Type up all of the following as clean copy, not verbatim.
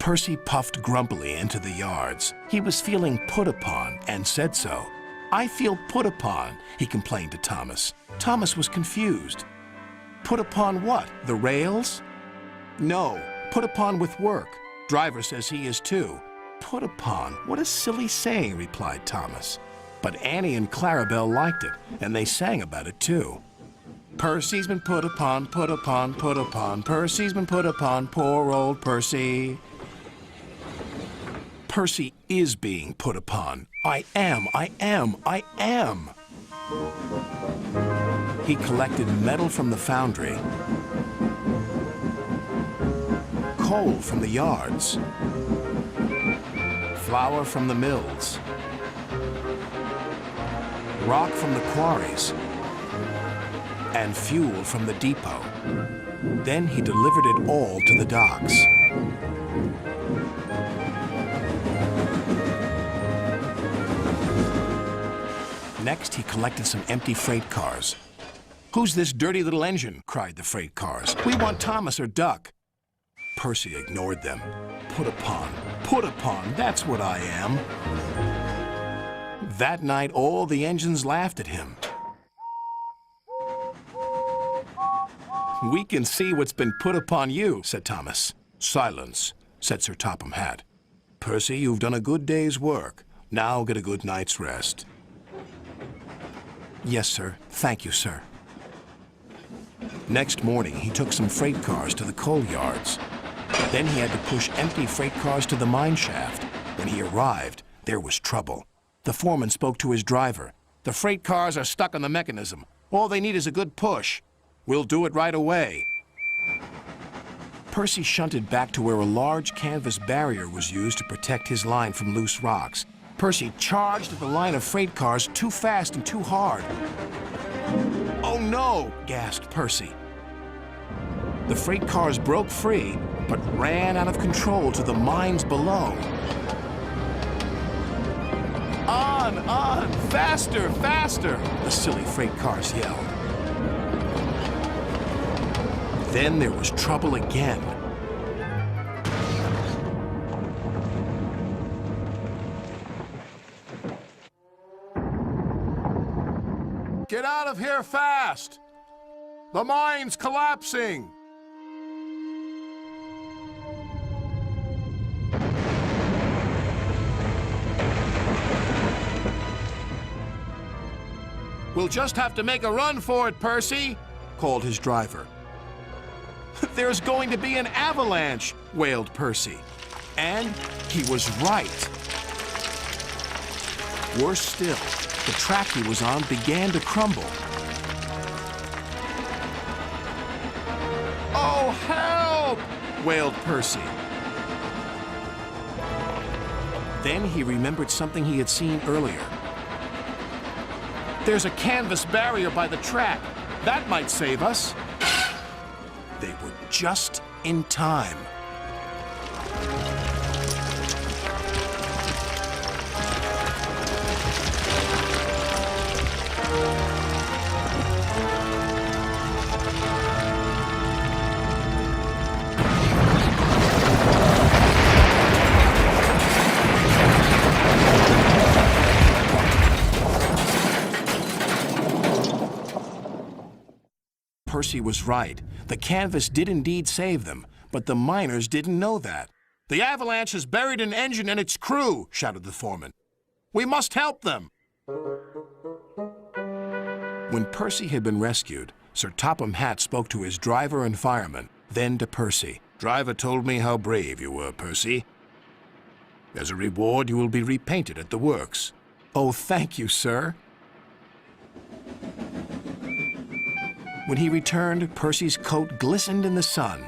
Percy puffed grumpily into the yards. He was feeling put upon and said so. "I feel put upon," he complained to Thomas. Thomas was confused. "Put upon what? The rails?" "No, put upon with work. Driver says he is too." "Put upon? What a silly saying," replied Thomas. But Annie and Clarabelle liked it, and they sang about it too. "Percy's been put upon, put upon, put upon. Percy's been put upon, poor old Percy." Percy is being put upon. I am. He collected metal from the foundry, coal from the yards, flour from the mills, rock from the quarries, and fuel from the depot. Then he delivered it all to the docks. Next, he collected some empty freight cars. "Who's this dirty little engine?" cried the freight cars. "We want Thomas or Duck." Percy ignored them. Put upon, that's what I am." That night, all the engines laughed at him. "We can see what's been put upon you," said Thomas. "Silence," said Sir Topham Hatt. "Percy, you've done a good day's work. Now get a good night's rest." "Yes, sir. Thank you, sir." Next morning, he took some freight cars to the coal yards. Then he had to push empty freight cars to the mine shaft. When he arrived, there was trouble. The foreman spoke to his driver. "The freight cars are stuck on the mechanism. All they need is a good push. We'll do it right away." Percy shunted back to where a large canvas barrier was used to protect his line from loose rocks. Percy charged at the line of freight cars too fast and too hard. "Oh no!" gasped Percy. The freight cars broke free, but ran out of control to the mines below. On! Faster, faster!" the silly freight cars yelled. Then there was trouble again. "Get out of here fast! The mine's collapsing!" "We'll just have to make a run for it, Percy," called his driver. "There's going to be an avalanche," wailed Percy. And he was right. Worse still, the track he was on began to crumble. "Oh, help!" wailed Percy. Then he remembered something he had seen earlier. "There's a canvas barrier by the track. That might save us." They were just in time. Percy was right. The canvas did indeed save them, but the miners didn't know that. "The avalanche has buried an engine and its crew," shouted the foreman. "We must help them." When Percy had been rescued, Sir Topham Hatt spoke to his driver and fireman, then to Percy. "Driver told me how brave you were, Percy. As a reward, you will be repainted at the works." "Oh, thank you, sir." When he returned, Percy's coat glistened in the sun.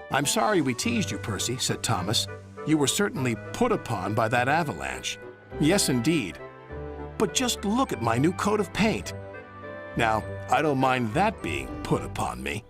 "I'm sorry we teased you, Percy," said Thomas. "You were certainly put upon by that avalanche." "Yes, indeed. But just look at my new coat of paint. Now, I don't mind that being put upon me."